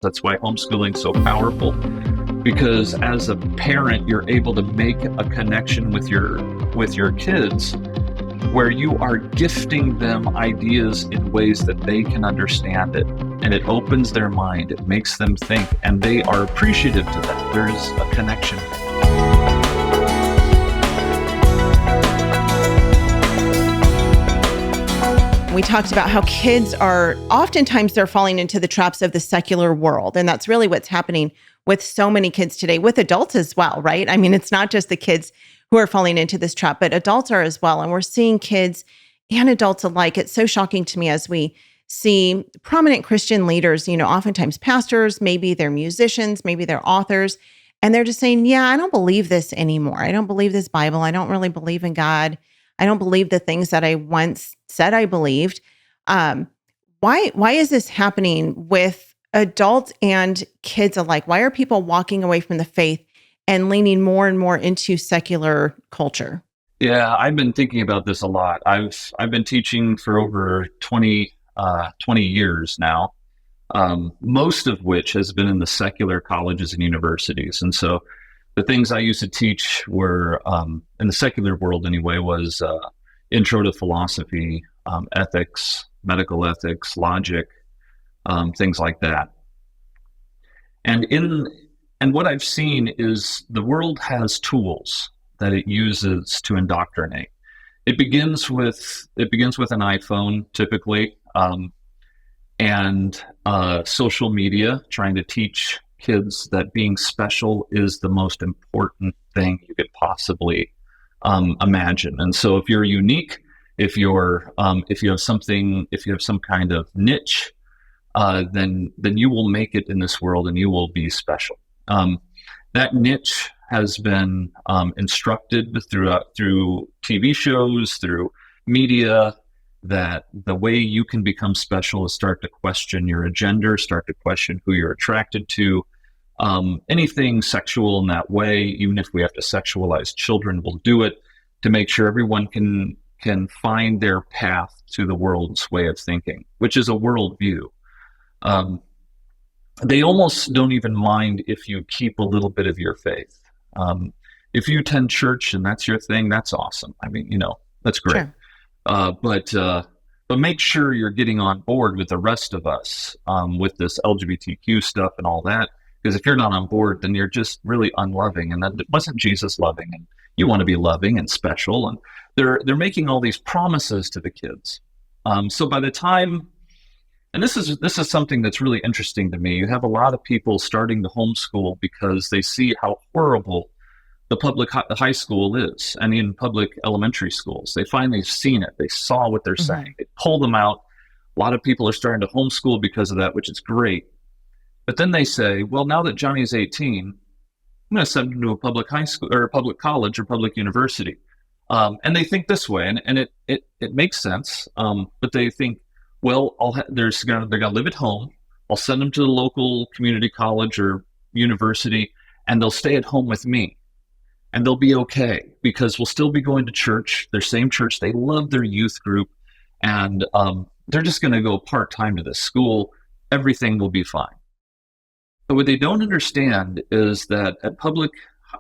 That's why homeschooling is so powerful, because as a parent, you're able to make a connection with your kids where you are gifting them ideas in ways that they can understand it. And it opens their mind, it makes them think, and they are appreciative to that. There's a connection. We talked about how kids are oftentimes they're falling into the traps of the secular world. And that's really what's happening with so many kids today, with adults as well, right? I mean, it's not just the kids who are falling into this trap, but adults are as well. And we're seeing kids and adults alike. It's so shocking to me as we see prominent Christian leaders, oftentimes pastors, maybe they're musicians, maybe they're authors, and they're just saying, yeah, I don't believe this anymore. I don't believe this Bible. I don't really believe in God. I don't believe the things that I once said I believed. Why is this happening with adults and kids alike? Why are people walking away from the faith and leaning more and more into secular culture? Yeah, I've been thinking about this a lot. I've been teaching for over 20 years now, most of which has been in the secular colleges and universities. And so the things I used to teach were, in the secular world anyway, was intro to philosophy, ethics, medical ethics, logic, things like that. And what I've seen is the world has tools that it uses to indoctrinate. It begins with an iPhone, typically, and social media, trying to teach kids that being special is the most important thing you could possibly imagine. And so if you're unique, if you have some kind of niche, then you will make it in this world and you will be special. That niche has been instructed through TV shows, through media, that the way you can become special is start to question your gender, start to question who you're attracted to. Anything sexual in that way, even if we have to sexualize children, we'll do it to make sure everyone can find their path to the world's way of thinking, which is a worldview. They almost don't even mind if you keep a little bit of your faith. If you attend church and that's your thing, that's awesome. I mean, that's great. Sure. But make sure you're getting on board with the rest of us with this LGBTQ stuff and all that. Because if you're not on board, then you're just really unloving, and that wasn't Jesus loving. And you want to be loving and special, and they're making all these promises to the kids. So by the time, and this is something that's really interesting to me. You have a lot of people starting to homeschool because they see how horrible the public high school is, and in public elementary schools. They finally seen it. They saw what they're saying. They pull them out. A lot of people are starting to homeschool because of that, which is great. But then they say, well, now that Johnny's 18, I'm going to send him to a public high school or a public college or public university. And they think this way, and it makes sense. But they think, well, they're going to live at home. I'll send them to the local community college or university, and they'll stay at home with me. And they'll be okay because we'll still be going to church, their same church. They love their youth group, and they're just going to go part-time to this school. Everything will be fine. But what they don't understand is that at public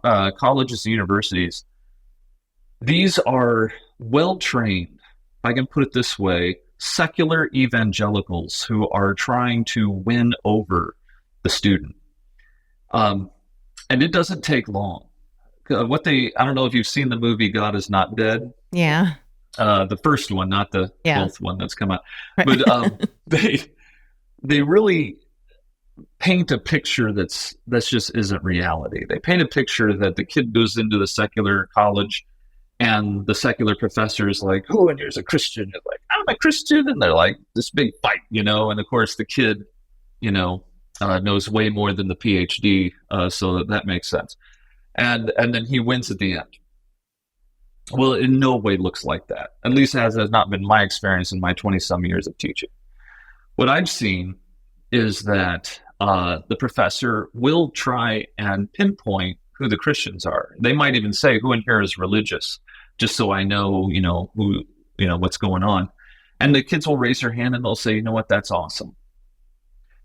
colleges and universities, these are well-trained, if I can put it this way, secular evangelicals who are trying to win over the student. And it doesn't take long. I don't know if you've seen the movie God Is Not Dead. Yeah. The first one, not the 12th one that's come out. But they really paint a picture that's just isn't reality. They paint a picture that the kid goes into the secular college and the secular professor is like, oh, and here's a Christian. You're like, I'm a Christian. And they're like, this big fight, and of course the kid, knows way more than the PhD. So that makes sense. And then he wins at the end. Well, in no way looks like that. At least has not been my experience in my 20-some years of teaching. What I've seen is that the professor will try and pinpoint who the Christians are. They might even say, who in here is religious, just so I know, who, what's going on. And the kids will raise their hand and they'll say, you know what, that's awesome.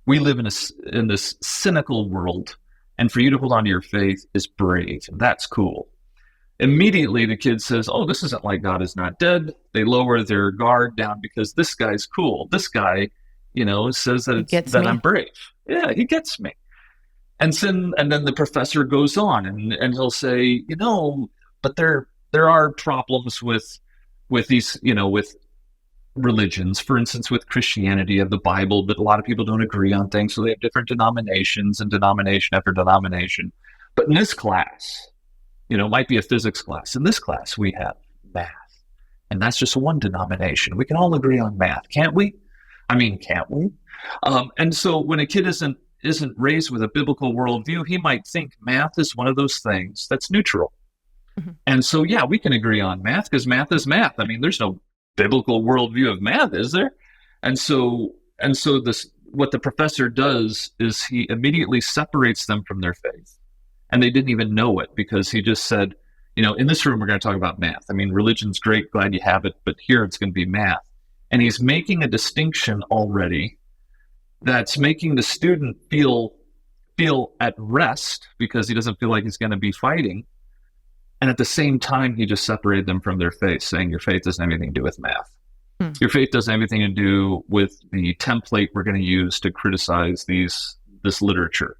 we live in this cynical world, and for you to hold on to your faith is brave, and that's cool. Immediately, the kid says, oh, this isn't like God is not dead. They lower their guard down because this guy's cool. This guy, says that I'm brave. Yeah, he gets me. And then the professor goes on and he'll say, but there are problems with these, with religions. For instance, with Christianity of the Bible, but a lot of people don't agree on things. So they have different denominations and denomination after denomination. But in this class, it might be a physics class. In this class, we have math. And that's just one denomination. We can all agree on math, can't we? Can't we? And so when a kid isn't raised with a biblical worldview, he might think math is one of those things that's neutral. Mm-hmm. And so, yeah, we can agree on math because math is math. There's no biblical worldview of math, is there? And so what the professor does is he immediately separates them from their faith. And they didn't even know it because he just said, in this room, we're going to talk about math. Religion's great, glad you have it, but here it's going to be math. And he's making a distinction already that's making the student feel at rest because he doesn't feel like he's going to be fighting. And at the same time, he just separated them from their faith, saying your faith doesn't have anything to do with math. Your faith doesn't have anything to do with the template we're going to use to criticize this literature.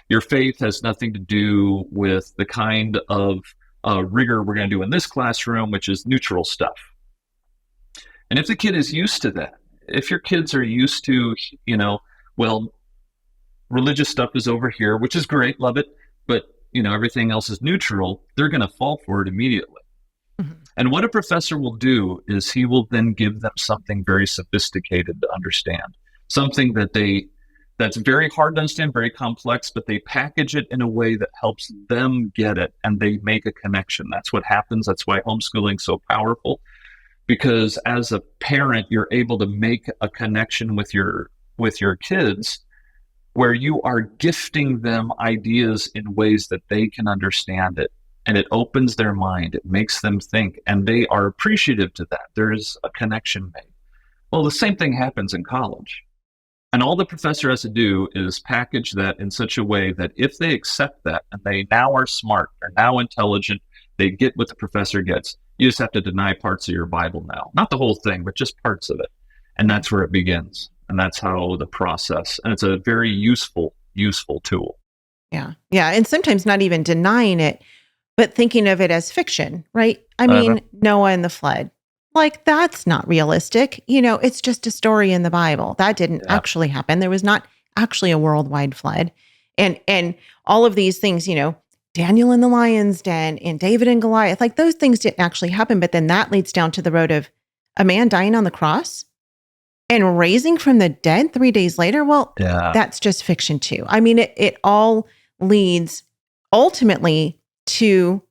Your faith has nothing to do with the kind of rigor we're going to do in this classroom, which is neutral stuff. And if the kid is used to that, if your kids are used to, religious stuff is over here, which is great, love it, but, everything else is neutral, they're going to fall for it immediately. Mm-hmm. And what a professor will do is he will then give them something very sophisticated to understand, something that's very hard to understand, very complex, but they package it in a way that helps them get it, and they make a connection. That's what happens. That's why homeschooling is so powerful, because as a parent, you're able to make a connection with your kids where you are gifting them ideas in ways that they can understand it. And it opens their mind. It makes them think, and they are appreciative to that. There's a connection made. Well, the same thing happens in college. And all the professor has to do is package that in such a way that if they accept that and they now are smart, they're now intelligent, they get what the professor gets, you just have to deny parts of your Bible now. Not the whole thing, but just parts of it. And that's where it begins. And that's how the process, and it's a very useful tool. Yeah. Yeah. And sometimes not even denying it, but thinking of it as fiction, right? Noah and the flood. Like, that's not realistic. It's just a story in the Bible. That didn't actually happen. There was not actually a worldwide flood. And all of these things, Daniel in the lion's den and David and Goliath, like those things didn't actually happen. But then that leads down to the road of a man dying on the cross and raising from the dead 3 days later. Well, that's just fiction too. It all leads ultimately to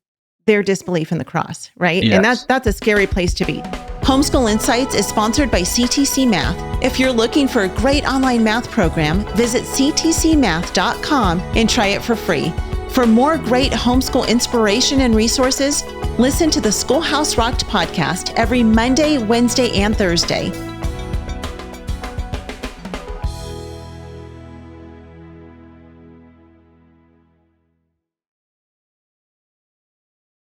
their disbelief in the cross, right? Yes. And that's a scary place to be. Homeschool Insights is sponsored by CTC Math. If you're looking for a great online math program, visit ctcmath.com and try it for free. For more great homeschool inspiration and resources, listen to the Schoolhouse Rocked podcast every Monday, Wednesday, and Thursday.